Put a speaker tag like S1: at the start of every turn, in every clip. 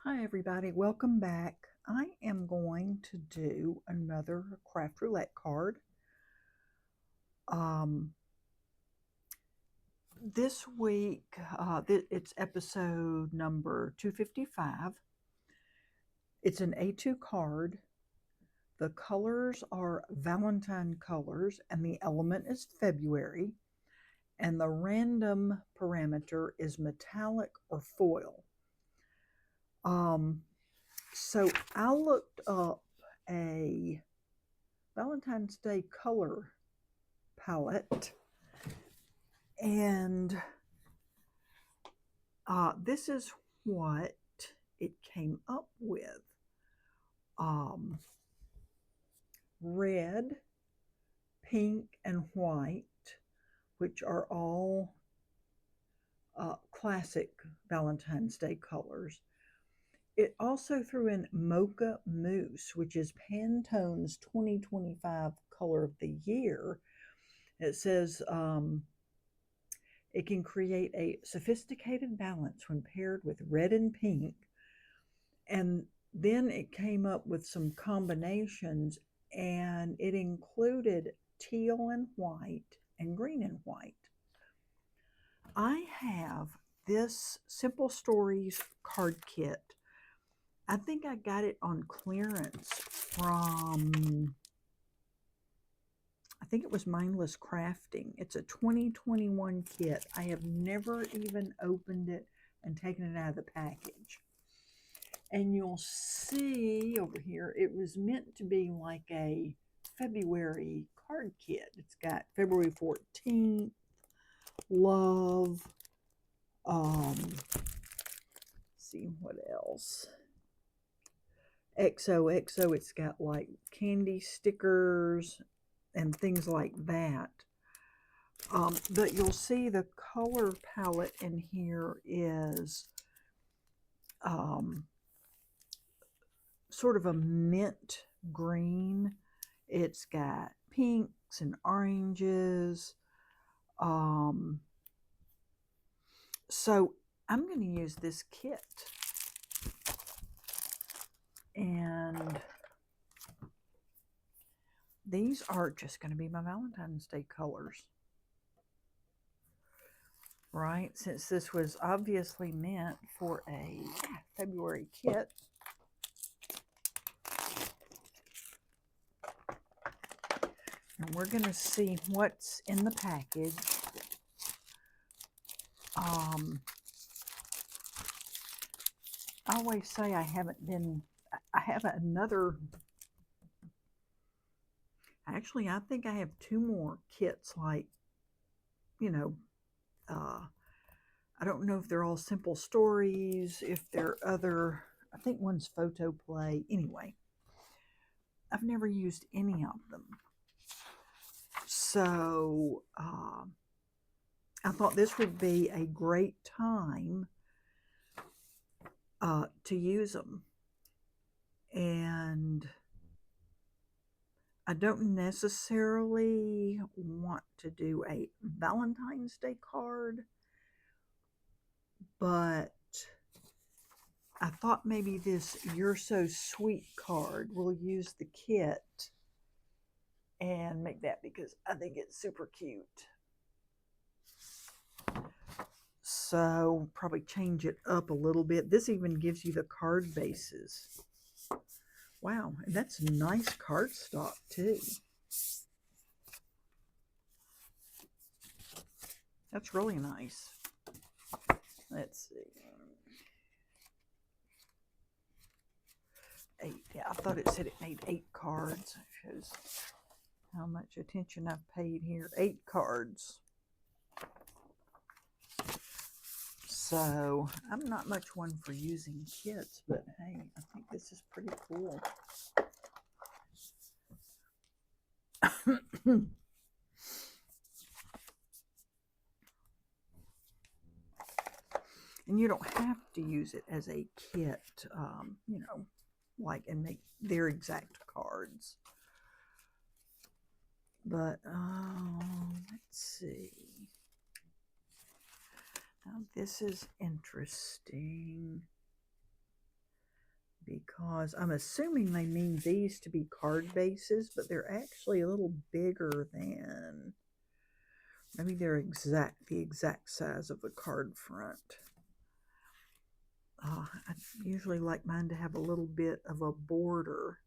S1: Hi everybody, welcome back. I am going to do another craft roulette card. Um, this week, it's episode number 255. It's an A2 card. The colors are Valentine colors and the element is February. And the random parameter is metallic or foil. So I looked up a Valentine's Day color palette, and this is what it came up with. Red, pink, and white, which are all classic Valentine's Day colors. It also threw in Mocha Mousse, which is Pantone's 2025 color of the year. It says it can create a sophisticated balance when paired with red and pink. And then it came up with some combinations, and it included teal and white and green and white. I have this Simple Stories card kit. I think I got it on clearance from, I think it was Mindless Crafting. It's a 2021 kit. I have never even opened it and taken it out of the package. And you'll see over here, it was meant to be like a February card kit. It's got February 14th, love, see what else. XOXO, it's got like candy stickers and things like that. But you'll see the color palette in here is sort of a mint green. It's got pinks and oranges. So I'm going to use this kit. And these are just going to be my Valentine's Day colors. Right? Since this was obviously meant for a February kit. And we're going to see what's in the package. I always say I have another, actually I think I have two more kits, like, you know, I don't know if they're all Simple Stories, if they're other, I think one's Photo Play. Anyway, I've never used any of them. So I thought this would be a great time to use them. And I don't necessarily want to do a Valentine's Day card, but I thought maybe this You're So Sweet card, we'll use the kit and make that because I think it's super cute. So probably change it up a little bit. This even gives you the card bases. Wow, and that's nice cardstock too. That's really nice. Let's see. 8. Yeah, I thought it said it made 8 cards. It shows how much attention I've paid here. 8 cards. So I'm not much one for using kits, but hey, I think this is pretty cool. And you don't have to use it as a kit, you know, like, and make their exact cards. But let's see. Now this is interesting. because I'm assuming they mean these to be card bases, but they're actually a little bigger than, maybe they're the exact size of the card front. I usually like mine to have a little bit of a border.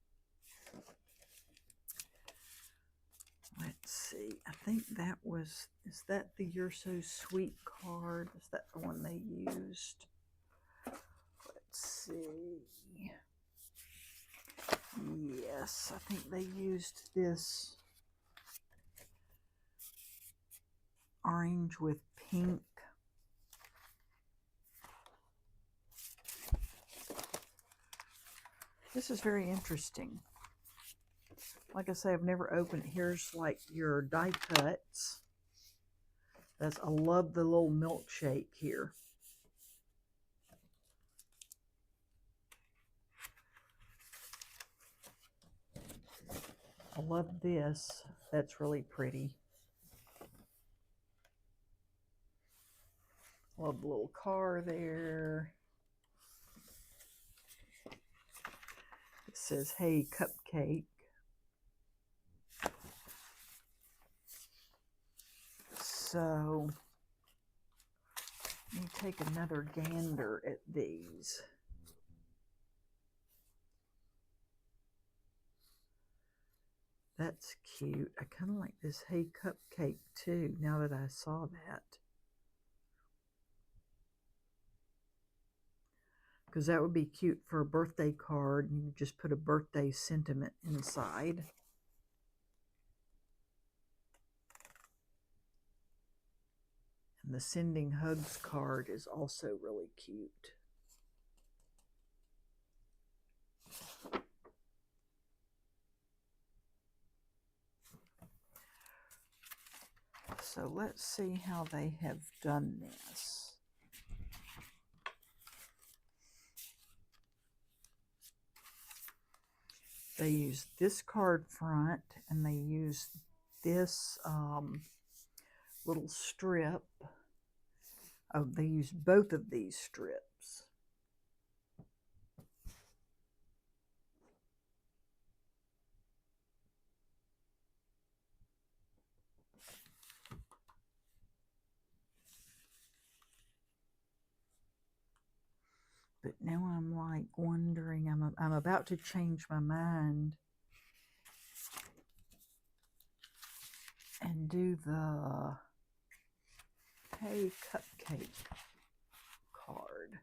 S1: Let's see, I think that was, is that the You're So Sweet card? Is that the one they used? Let's see. Yes, I think they used this orange with pink. This is very interesting. Like I say, I've never opened it. Here's like your die cuts. I love the little milkshake here. I love this. That's really pretty. Love the little car there. It says, "Hey, Cupcake." So, let me take another gander at these. That's cute. I kind of like this "Hey, Cupcake" too, now that I saw that. Because that would be cute for a birthday card. You just put a birthday sentiment inside. And the Sending Hugs card is also really cute. So let's see how they have done this. They use this card front, and they use this little strip. Oh, they use both of these strips. But now I'm like wondering, I'm about to change my mind and do the "Hey, Cupcake" card.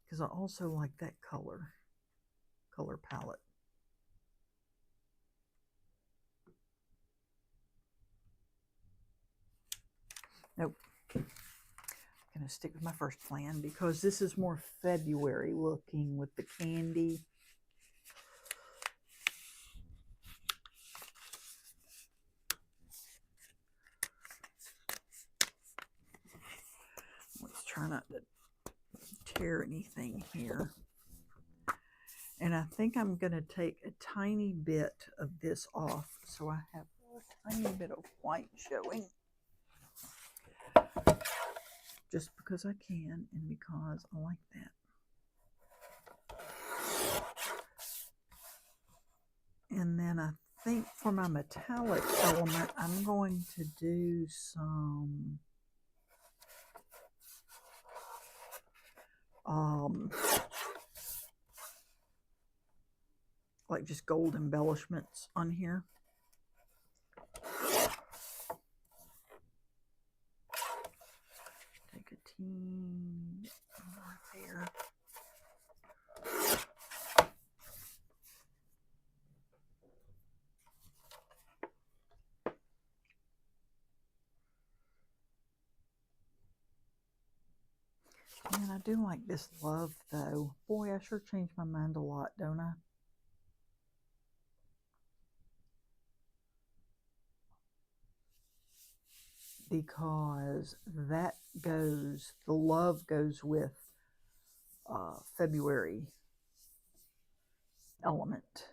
S1: Because I also like that color palette. Nope. I'm going to stick with my first plan because this is more February looking with the candy. Let's try not to tear anything here. And I think I'm going to take a tiny bit of this off so I have a tiny bit of white showing. Just because I can and because I like that. And then I think for my metallic element, I'm going to do some like just gold embellishments on here. Take a teeny more there. Man, I do like this love though. Boy, I sure changed my mind a lot, don't I? Because that goes, the love goes with February element.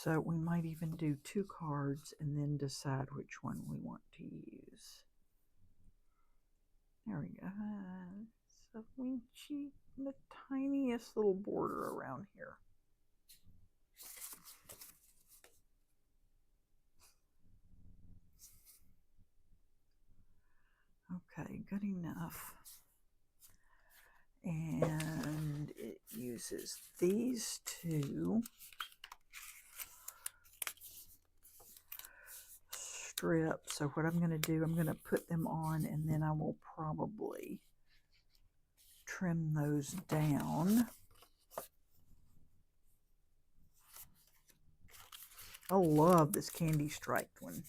S1: So we might even do 2 cards and then decide which one we want to use. There we go. So we cheat the tiniest little border around here. Okay, good enough. And it uses these 2 strips. So what I'm going to do, I'm going to put them on, and then I will probably trim those down. I love this candy striped one.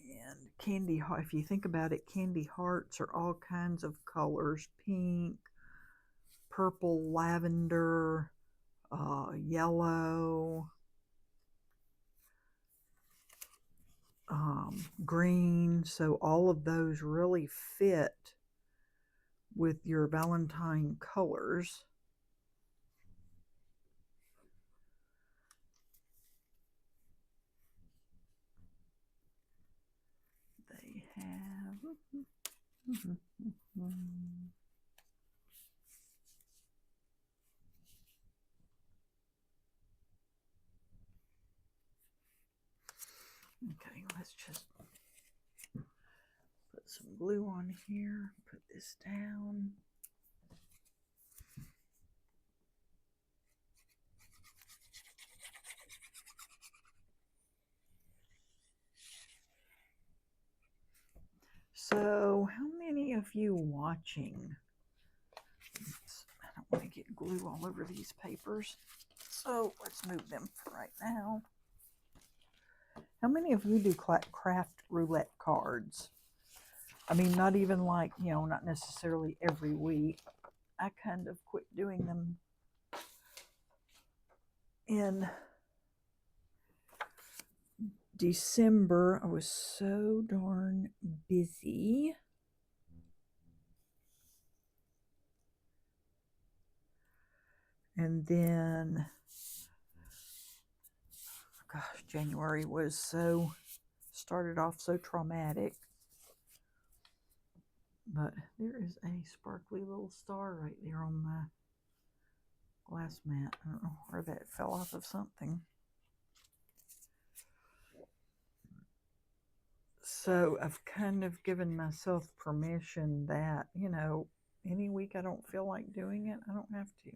S1: And candy, if you think about it, candy hearts are all kinds of colors: pink, purple, lavender, yellow, green. So all of those really fit with your Valentine colors. They have okay, let's just put some glue on here, put this down. So, how many of you watching? I don't want to get glue all over these papers, so let's move them for right now. How many of you do craft roulette cards? I mean, not even like, you know, not necessarily every week. I kind of quit doing them in December. I was so darn busy. And then, gosh, January was started off so traumatic. But there is a sparkly little star right there on my glass mat. I don't know where that fell off of something. So I've kind of given myself permission that, you know, any week I don't feel like doing it, I don't have to.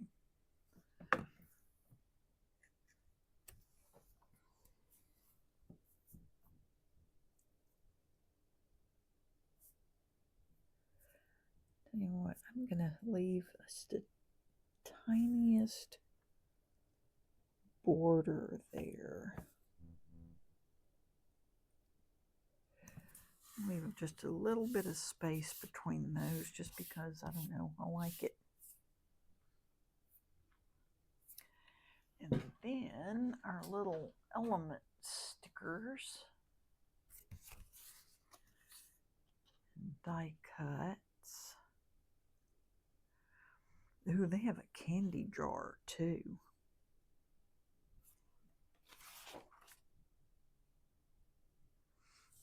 S1: Tell you what, I'm going to leave the tiniest border there. Leave just a little bit of space between those just because, I don't know, I like it. And then our little element stickers, die cuts. Ooh, they have a candy jar too.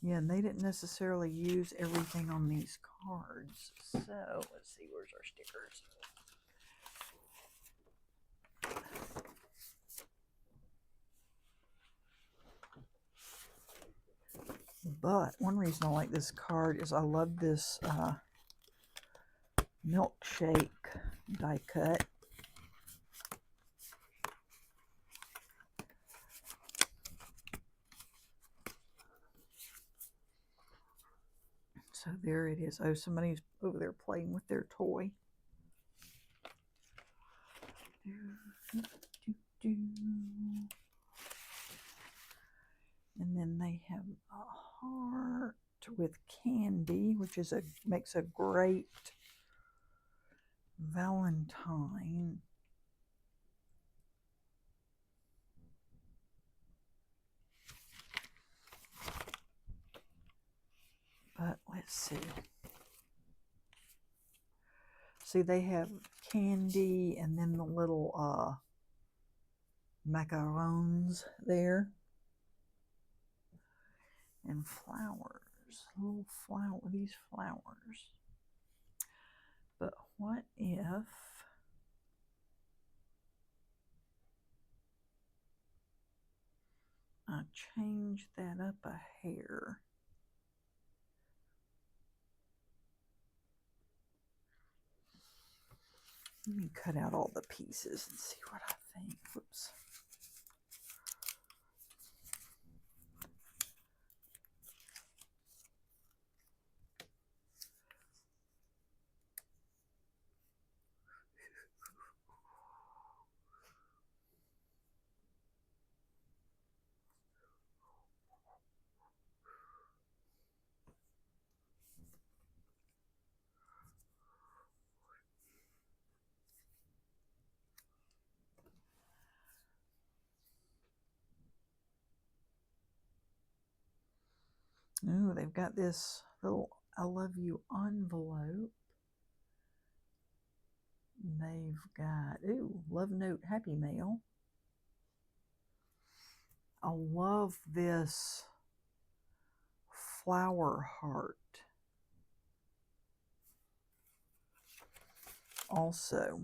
S1: Yeah, and they didn't necessarily use everything on these cards. So let's see, where's our stickers? But one reason I like this card is I love this milkshake die cut. So there it is. Oh, somebody's over there playing with their toy. And then they have a heart with candy, which is makes a great Valentine. But let's see. See, they have candy, and then the little macarons there. And flowers, little flower, these flowers. But what if I change that up a hair? Let me cut out all the pieces and see what I think. Whoops. Ooh, they've got this little I love you envelope. They've got, ooh, love note, happy mail. I love this flower heart. Also,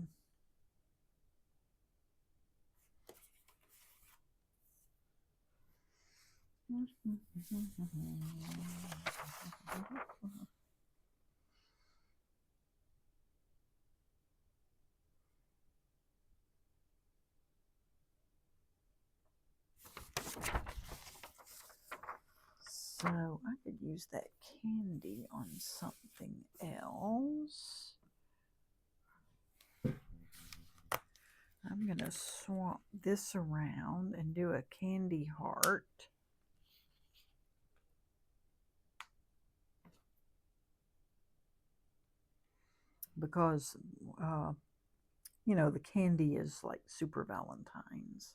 S1: so I could use that candy on something else. I'm going to swap this around and do a candy heart. Because, you know, the candy is like Super Valentine's.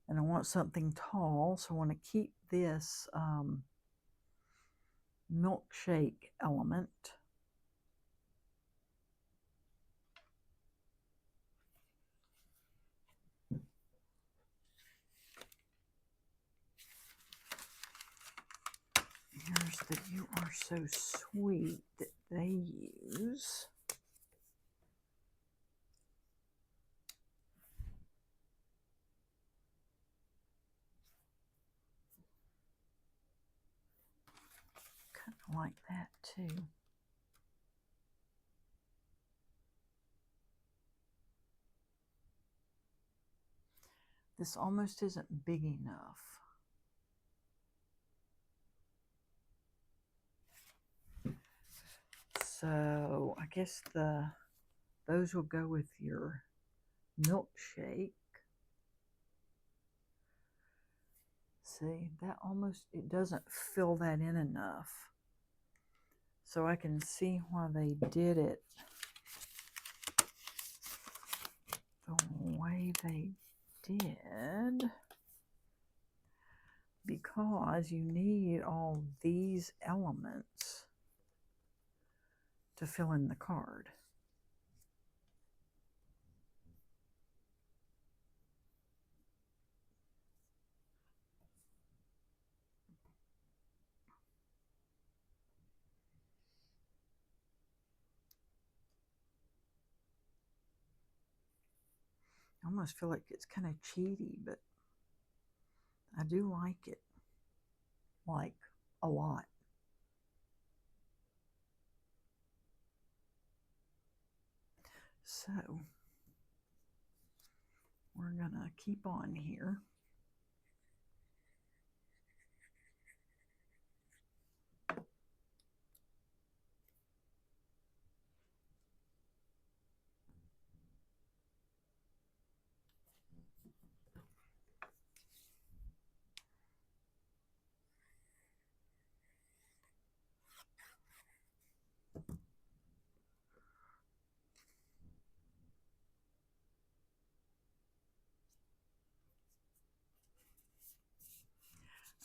S1: And I want something tall, so I want to keep this milkshake element. Here's the You Are So Sweet that they use. Kind of like that too. This almost isn't big enough. So I guess those will go with your milkshake. See, that almost, it doesn't fill that in enough. So I can see why they did it the way they did. Because you need all these elements to fill in the card. I almost feel like it's kind of cheaty, but I do like it, like a lot. So we're gonna keep on here.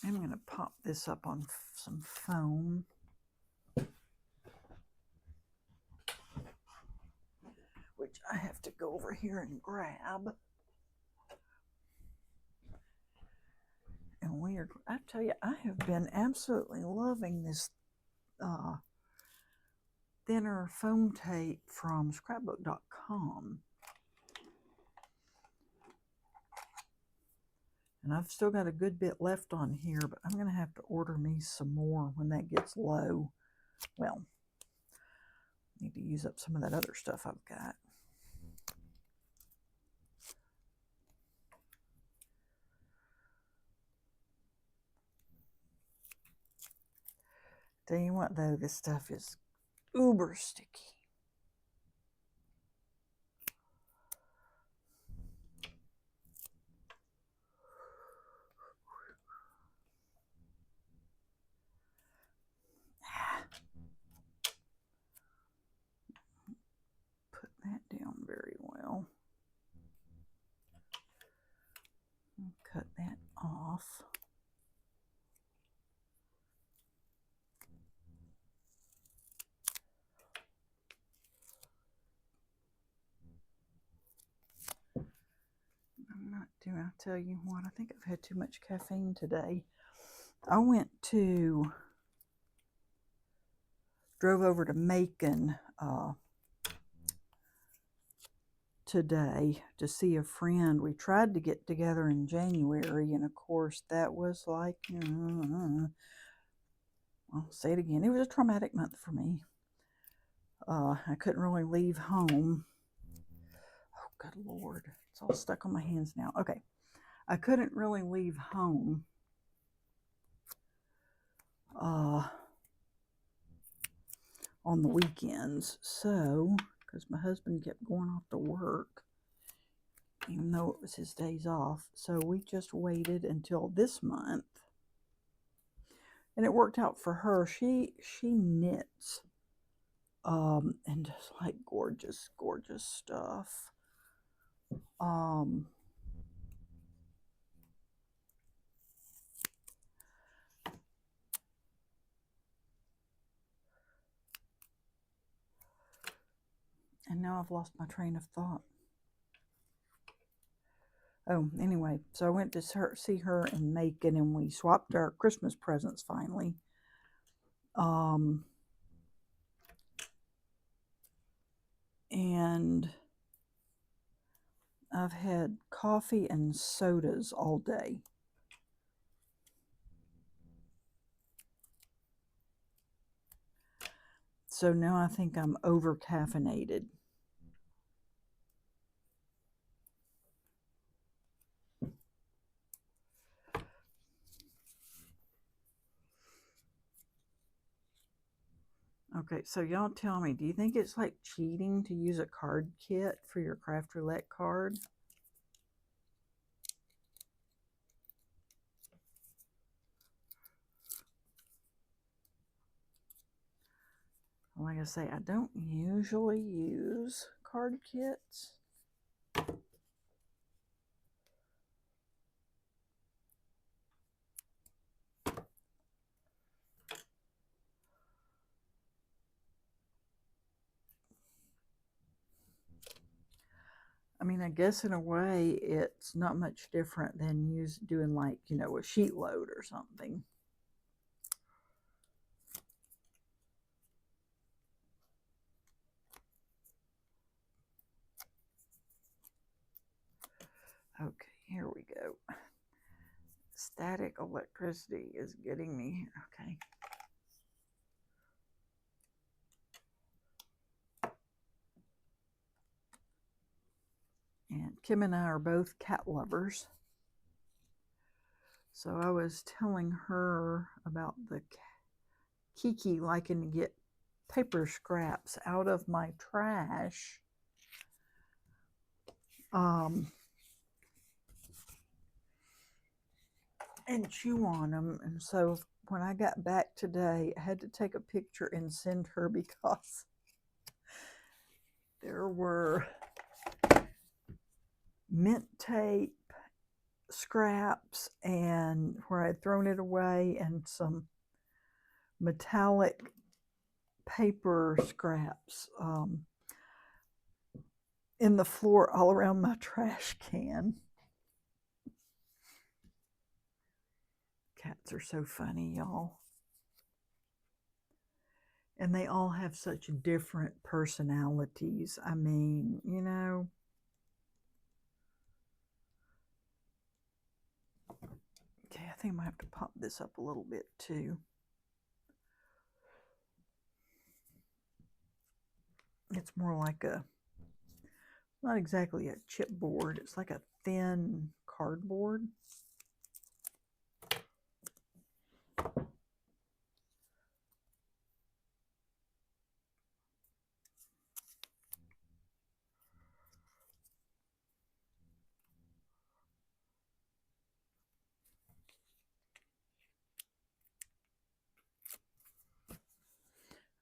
S1: I'm going to pop this up on some foam. which I have to go over here and grab. And I tell you, I have been absolutely loving this thinner foam tape from scrapbook.com. And I've still got a good bit left on here, but I'm going to have to order me some more when that gets low. Well, need to use up some of that other stuff I've got. Tell you what, though, this stuff is uber sticky. Put that down very well. Cut that off. I'll tell you what, I think I've had too much caffeine today. I drove over to Macon today to see a friend. We tried to get together in January, and of course that was like, I'll say it again, it was a traumatic month for me. I couldn't really leave home. Oh, good Lord. It's all stuck on my hands now. Okay. I couldn't really leave home on the weekends. So, because my husband kept going off to work, even though it was his days off. So we just waited until this month. And it worked out for her. She knits. And just like gorgeous, gorgeous stuff. And now I've lost my train of thought. Oh, anyway, so I went to see her in Macon, and we swapped our Christmas presents finally. And I've had coffee and sodas all day. So now I think I'm over caffeinated. Okay, so y'all tell me, do you think it's like cheating to use a card kit for your craft roulette card? Like I say, I don't usually use card kits. I mean, I guess in a way, it's not much different than doing like, a sheet load or something. Okay, here we go. Static electricity is getting me here. Okay. And Kim and I are both cat lovers. So I was telling her about the Kiki liking to get paper scraps out of my trash. And chew on them. And so when I got back today, I had to take a picture and send her because there were mint tape scraps and where I'd thrown it away, and some metallic paper scraps. in the floor all around my trash can. Cats are so funny, y'all. And they all have such different personalities. I mean, you know. Okay, I think I might have to pop this up a little bit too. It's more like a, not exactly a chipboard, it's like a thin cardboard.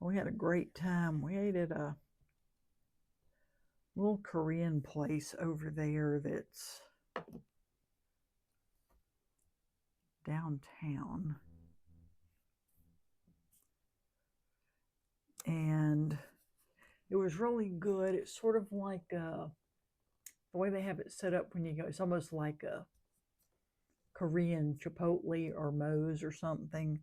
S1: We had a great time. We ate at a little Korean place over there that's downtown. And it was really good. It's sort of like the way they have it set up when you go, it's almost like a Korean Chipotle or Moe's or something.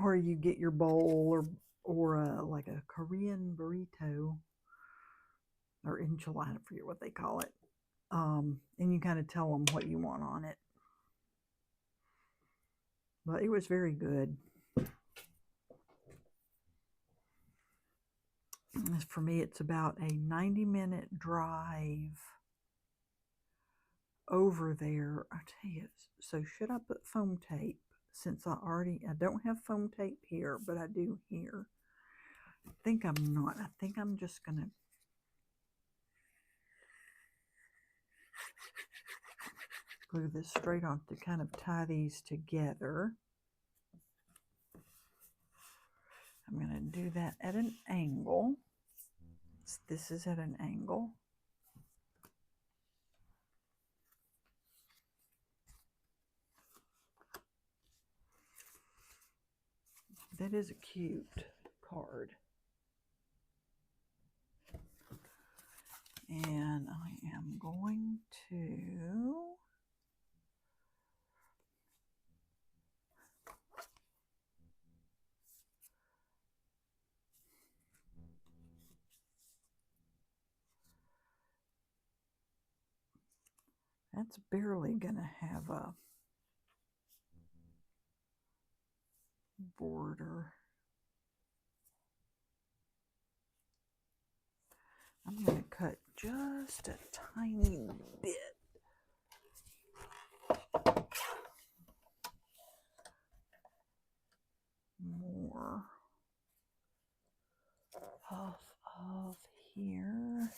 S1: Or you get your bowl or like a Korean burrito or enchilada, I forget what they call it. And you kind of tell them what you want on it. But it was very good. As for me, it's about a 90-minute drive over there. I tell you, so should I put foam tape? Since I don't have foam tape here, but I do here. I think I'm not. I think I'm just going to glue this straight on to kind of tie these together. I'm going to do that at an angle. This is at an angle. That is a cute card. And I am going to that's barely going to have a border. I'm going to cut just a tiny bit. More off of here.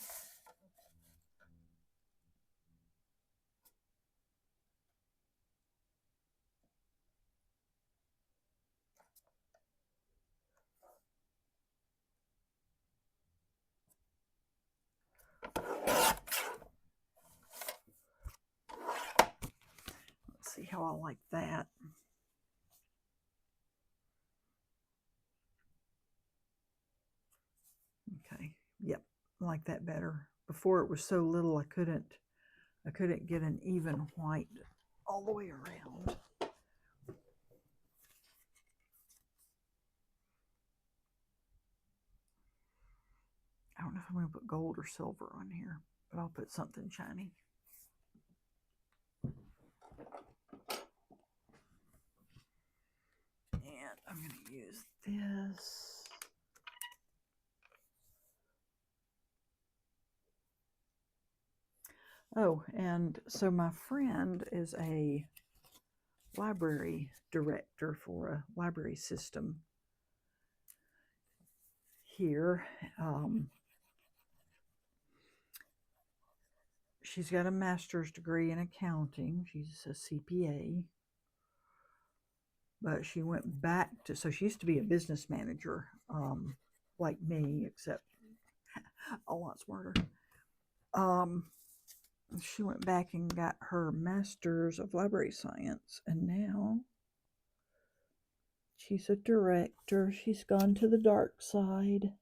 S1: Let's see how I like that. Okay, yep, I like that better. Before it was so little I couldn't get an even white all the way around. I don't know if I'm going to put gold or silver on here, but I'll put something shiny. And I'm going to use this. Oh, and so my friend is a library director for a library system here. She's got a master's degree in accounting. She's a CPA. But she went back to, so she used to be a business manager, like me, except a lot smarter. She went back and got her master's of library science, and now she's a director. She's gone to the dark side.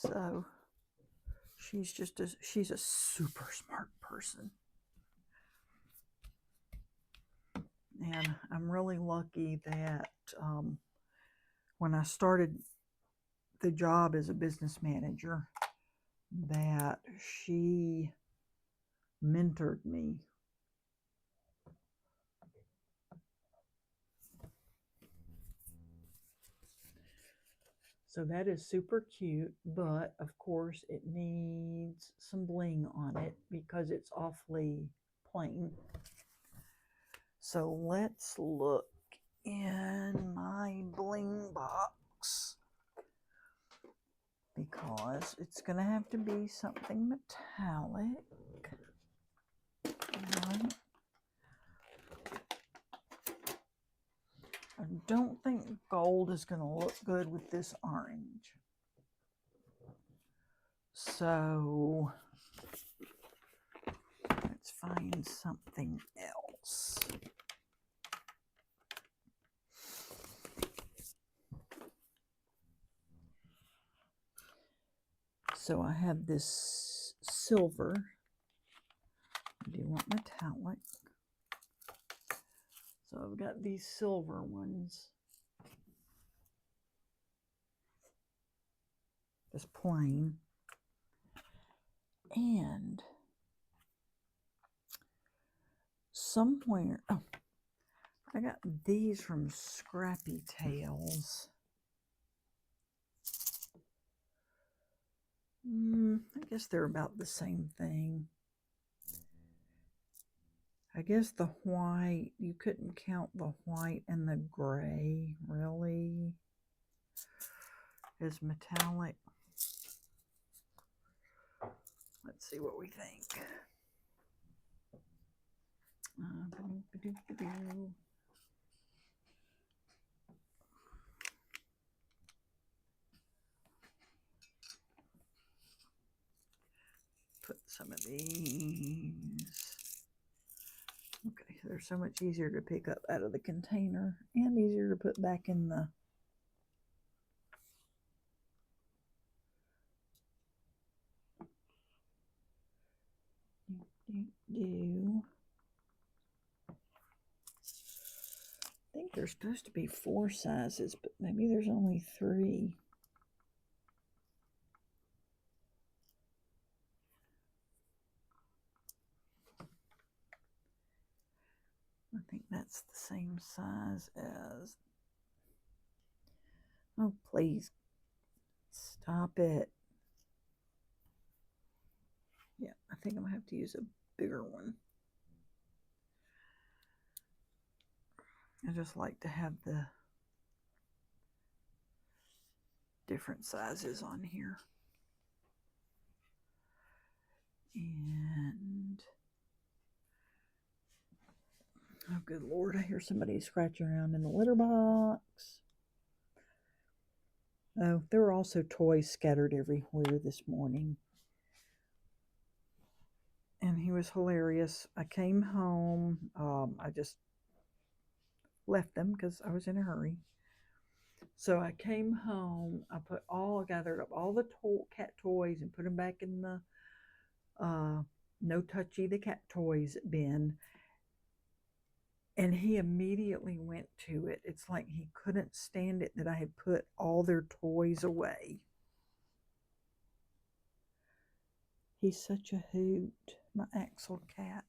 S1: So she's a super smart person. And I'm really lucky that when I started the job as a business manager, that she mentored me. So that is super cute, but of course it needs some bling on it because it's awfully plain. So let's look in my bling box because it's going to have to be something metallic. Right. I don't think gold is going to look good with this orange. So let's find something else. So I have this silver. I do want metallic. So I've got these silver ones. Just plain. And somewhere, oh, I got these from Scrappy Tales. I guess they're about the same thing. I guess the white, you couldn't count the white and the gray, really, as metallic. Let's see what we think. Put some of these. Okay, they're so much easier to pick up out of the container and easier to put back in the I think there's supposed to be 4 sizes, but maybe there's only 3. I think that's the same size as... Oh, please. Stop it. Yeah, I think I'm going to have to use a bigger one. I just like to have the different sizes on here. And... oh, good Lord, I hear somebody scratching around in the litter box. Oh, there were also toys scattered everywhere this morning. And he was hilarious. I came home. I just left them because I was in a hurry. So I came home. I gathered up all the cat toys and put them back in the no touchy the cat toys bin. And he immediately went to it. It's like he couldn't stand it that I had put all their toys away. He's such a hoot, my Axel cat.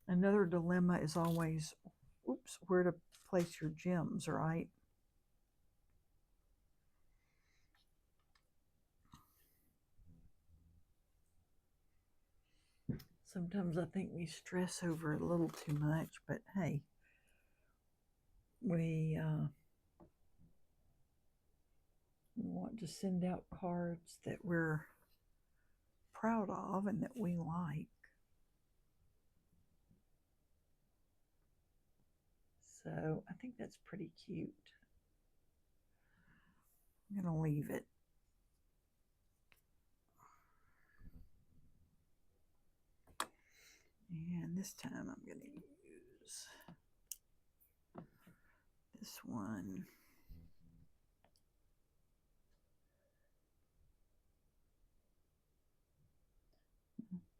S1: Another dilemma is always, where to place your gems, right? Sometimes I think we stress over it a little too much, but hey, we want to send out cards that we're proud of and that we like. So I think that's pretty cute. I'm going to leave it. And this time I'm going to use this one.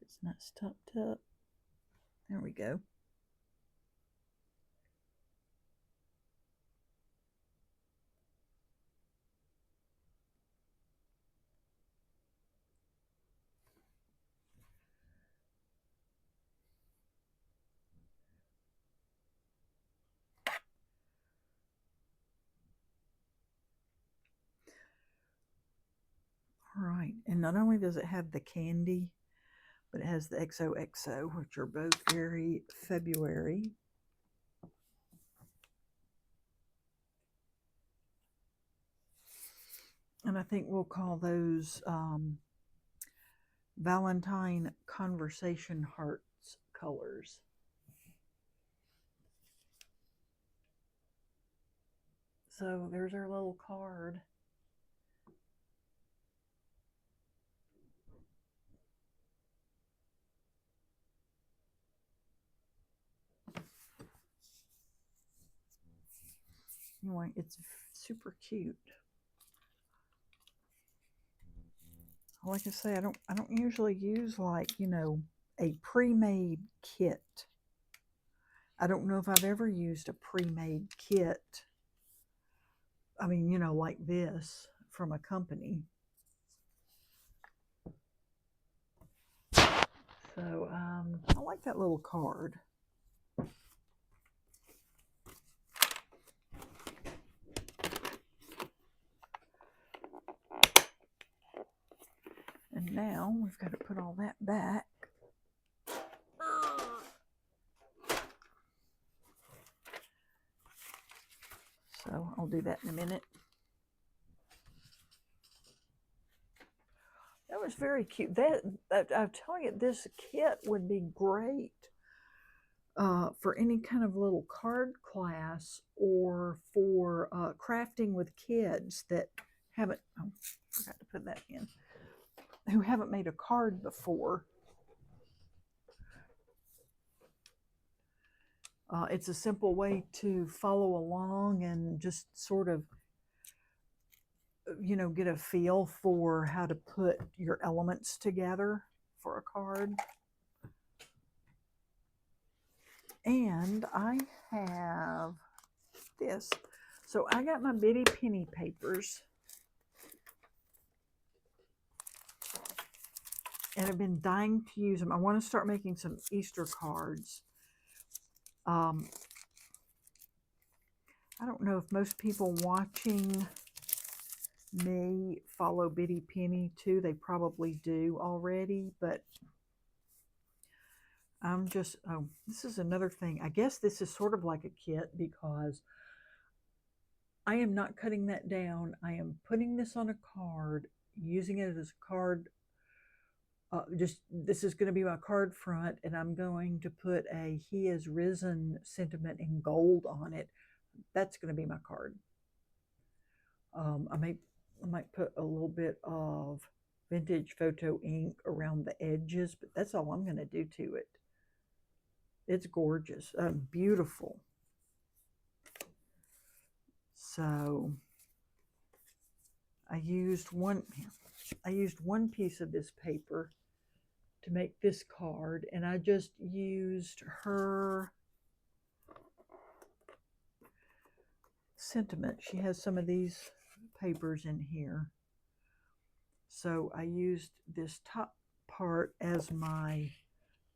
S1: It's not stopped up. There we go. All right, and not only does it have the candy, but it has the XOXO, which are both very February. And I think we'll call those Valentine Conversation Hearts colors. So there's our little card. Anyway, it's super cute. Like I say, I don't usually use, like, you know, a pre-made kit. I don't know if I've ever used a pre-made kit. I mean, you know, like this from a company. So I like that little card. And now we've got to put all that back. So I'll do that in a minute. That was very cute. I'll tell you, this kit would be great for any kind of little card class, or for crafting with kids that haven't, oh, forgot to put that in, who haven't made a card before. It's a simple way to follow along and just sort of, you know, get a feel for how to put your elements together for a card. And I have this. So I got my Bitty Penny papers, and I've been dying to use them. I want to start making some Easter cards. I don't know if most people watching me follow Bitty Penny too. They probably do already, but I'm just, oh, this is another thing. I guess this is sort of like a kit, because I am not cutting that down. I am putting this on a card, using it as a card. This is going to be my card front, and I'm going to put a "He is Risen" sentiment in gold on it. That's going to be my card. I might put a little bit of vintage photo ink around the edges, but that's all I'm going to do to it. It's gorgeous, beautiful. So I used one piece of this paper to make this card, and I just used her sentiment. She has some of these papers in here. So I used this top part as my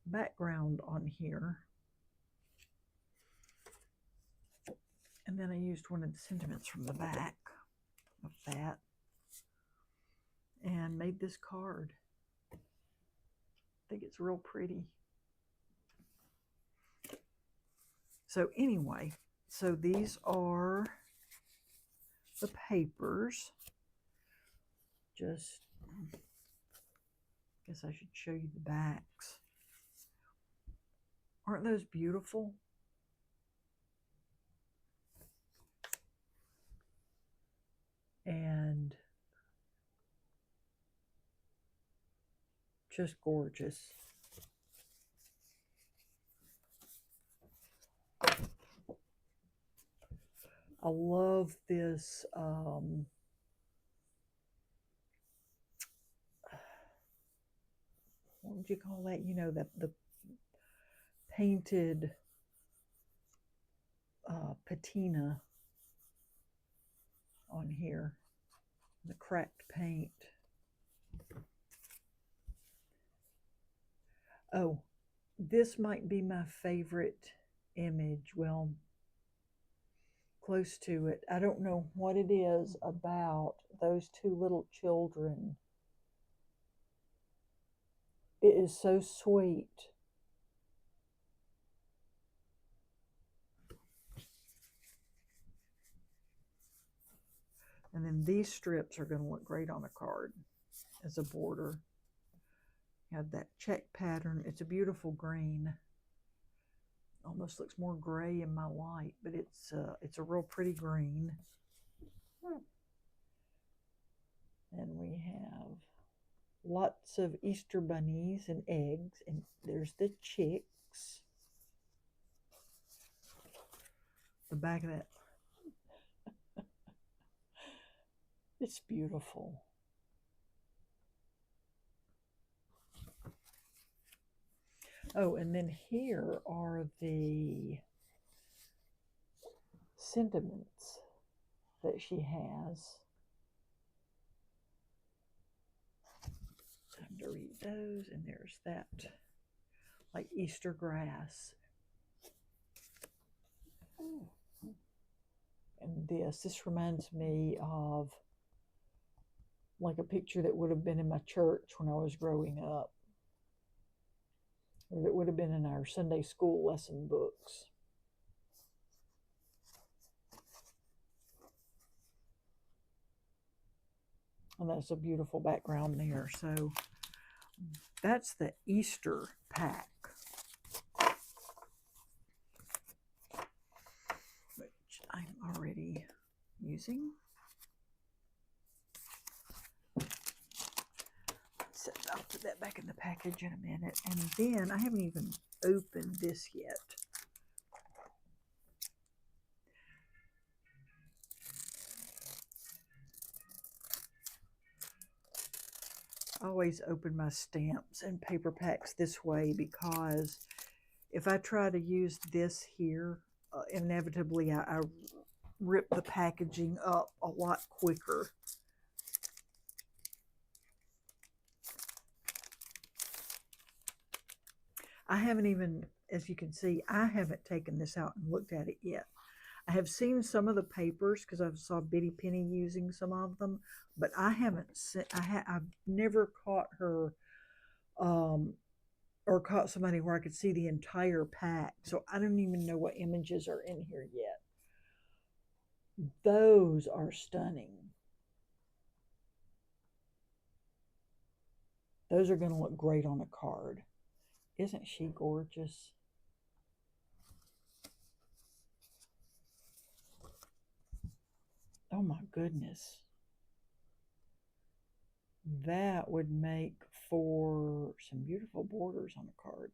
S1: background on here. And then I used one of the sentiments from the back of that and made this card. I think it's real pretty. So anyway, so these are the papers. Just, I guess I should show you the backs. Aren't those beautiful? And Just gorgeous. I love this, what would you call that? You know, the painted patina on here, the cracked paint. Oh, this might be my favorite image. Well, close to it. I don't know what it is about those two little children. It is so sweet. And then these strips are going to look great on a card as a border. You have that check pattern. It's a beautiful green. Almost looks more gray in my light, but it's a real pretty green. And we have lots of Easter bunnies and eggs, and there's the chicks. The back of that. It's beautiful. Oh, and then here are the sentiments that she has. Time to read those, and there's that, like Easter grass. And this reminds me of like a picture that would have been in my church when I was growing up, or that would have been in our Sunday school lesson books. And that's a beautiful background there. So that's the Easter pack, which I'm already using. I'll put that back in the package in a minute. And then I haven't even opened this yet. I always open my stamps and paper packs this way because if I try to use this here, inevitably I rip the packaging up a lot quicker. I haven't even, as you can see, I haven't taken this out and looked at it yet. I have seen some of the papers because I saw Bitty Penny using some of them, but I haven't seen, I've never caught her or caught somebody where I could see the entire pack. So I don't even know what images are in here yet. Those are stunning. Those are going to look great on a card. Isn't she gorgeous? Oh my goodness. That would make for some beautiful borders on a card.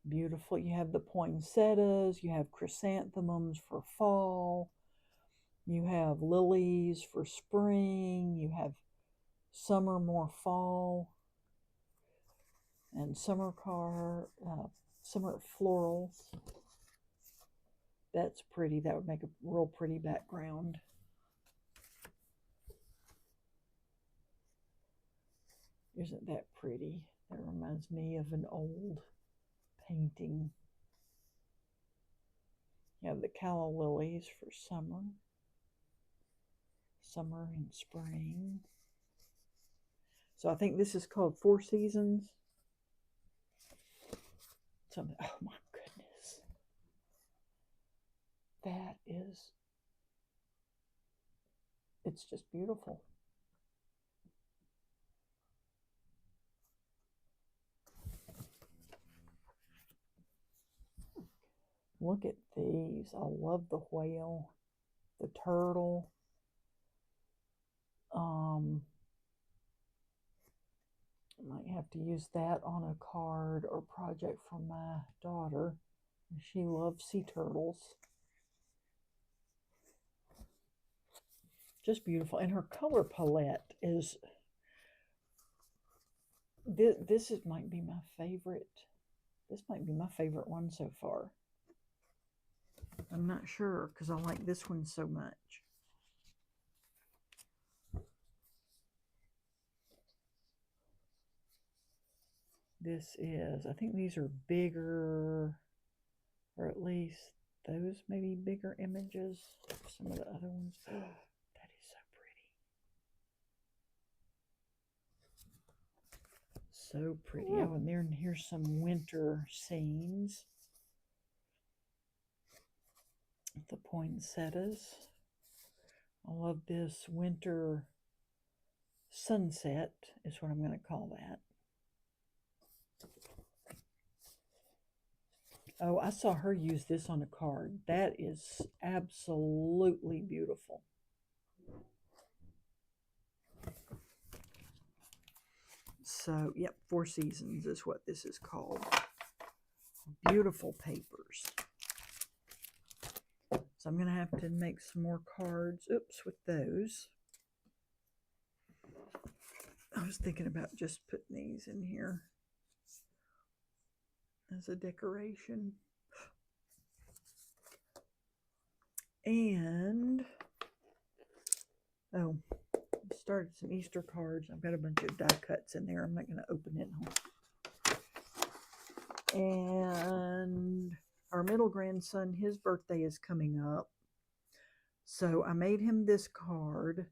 S1: Beautiful. You have the poinsettias, you have chrysanthemums for fall, you have lilies for spring, you have summer more fall, and summer florals. That's pretty. That would make a real pretty background. Isn't that pretty? That reminds me of an old painting. You have the calla lilies for summer and spring. So I think this is called Four Seasons. Something. Oh my goodness. That is, it's just beautiful. Look at these. I love the whale, the turtle, I might have to use that on a card or project for my daughter. She loves sea turtles. Just beautiful. And her color palette is, this might be my favorite. This might be my favorite one so far. I'm not sure because I like this one so much. This is, I think these are bigger, or at least those maybe bigger images. Some of the other ones. That is so pretty. So pretty. Oh, and here's some winter scenes. The poinsettias. I love this winter sunset is what I'm going to call that. Oh, I saw her use this on a card. That is absolutely beautiful. So, yep, Four Seasons is what this is called. Beautiful papers. So I'm going to have to make some more cards, with those. I was thinking about just putting these in here as a decoration. And, started some Easter cards. I've got a bunch of die cuts in there. I'm not going to open it. And our middle grandson, his birthday is coming up. So I made him this card.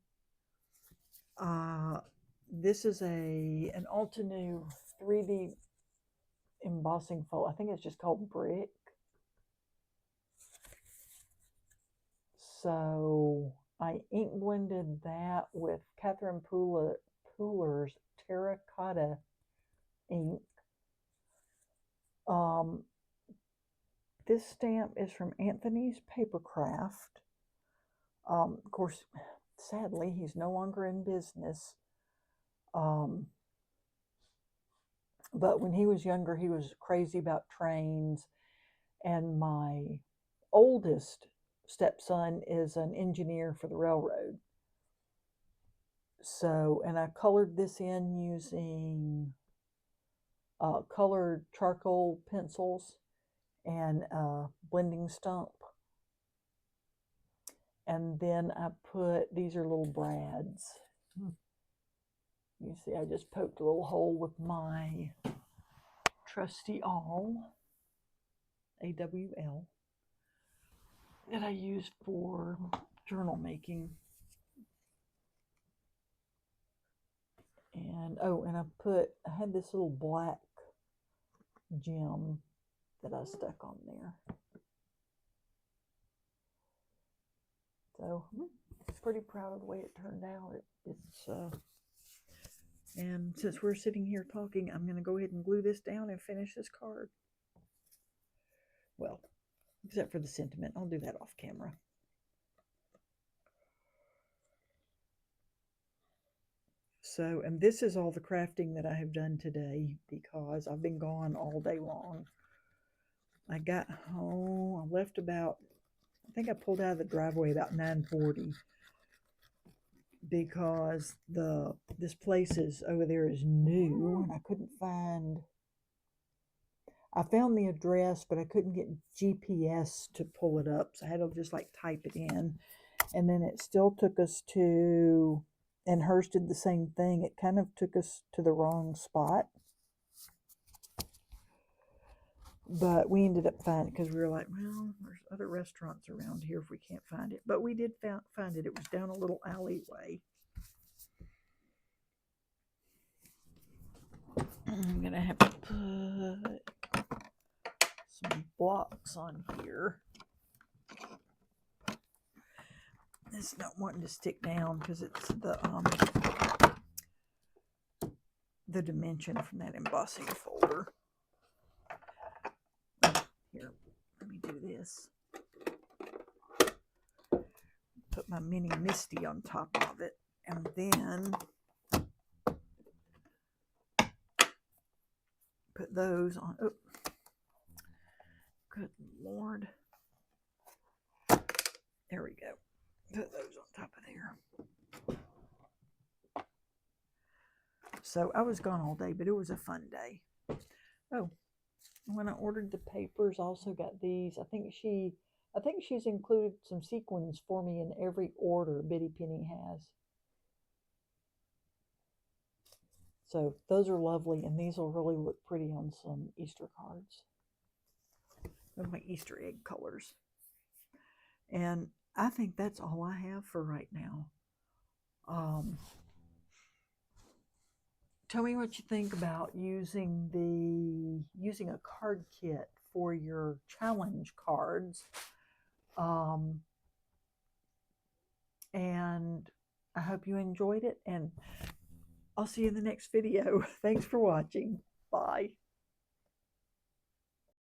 S1: This is an Altenew 3D embossing fold. I think it's just called Brick. So I ink blended that with Catherine Pooler's terracotta ink. This stamp is from Anthony's Papercraft. Of course, sadly, he's no longer in business. But when he was younger, he was crazy about trains. And my oldest stepson is an engineer for the railroad. So, and I colored this in using colored charcoal pencils and blending stump. And then I put, these are little brads. You see, I just poked a little hole with my trusty awl, AWL, that I use for journal making. And, and I had this little black gem that I stuck on there. So, I'm pretty proud of the way it turned out. And since we're sitting here talking, I'm going to go ahead and glue this down and finish this card. Well, except for the sentiment. I'll do that off camera. So, and this is all the crafting that I have done today because I've been gone all day long. I got home, I left about, I think I pulled out of the driveway about 9:40 because this place over there is new and I couldn't find, I found the address, but I couldn't get GPS to pull it up. So I had to just like type it in. And then it still took us to, and hers did the same thing. It kind of took us to the wrong spot. But we ended up finding it because we were like, well, there's other restaurants around here if we can't find it. But we did find it. It was down a little alleyway. I'm going to have to put some blocks on here. It's not wanting to stick down because it's the dimension from that embossing folder. Here, let me do this. Put my mini Misty on top of it, And then put those on. Oh, good Lord. There we go. Put those on top of there. So I was gone all day, but it was a fun day. Oh, when I ordered the papers, I also got these. I think she's included some sequins for me in every order Bitty Penny has. So those are lovely, and these will really look pretty on some Easter cards. Those are my Easter egg colors. And I think that's all I have for right now. Tell me what you think about using a card kit for your challenge cards. And I hope you enjoyed it, and I'll see you in the next video. Thanks for watching. Bye.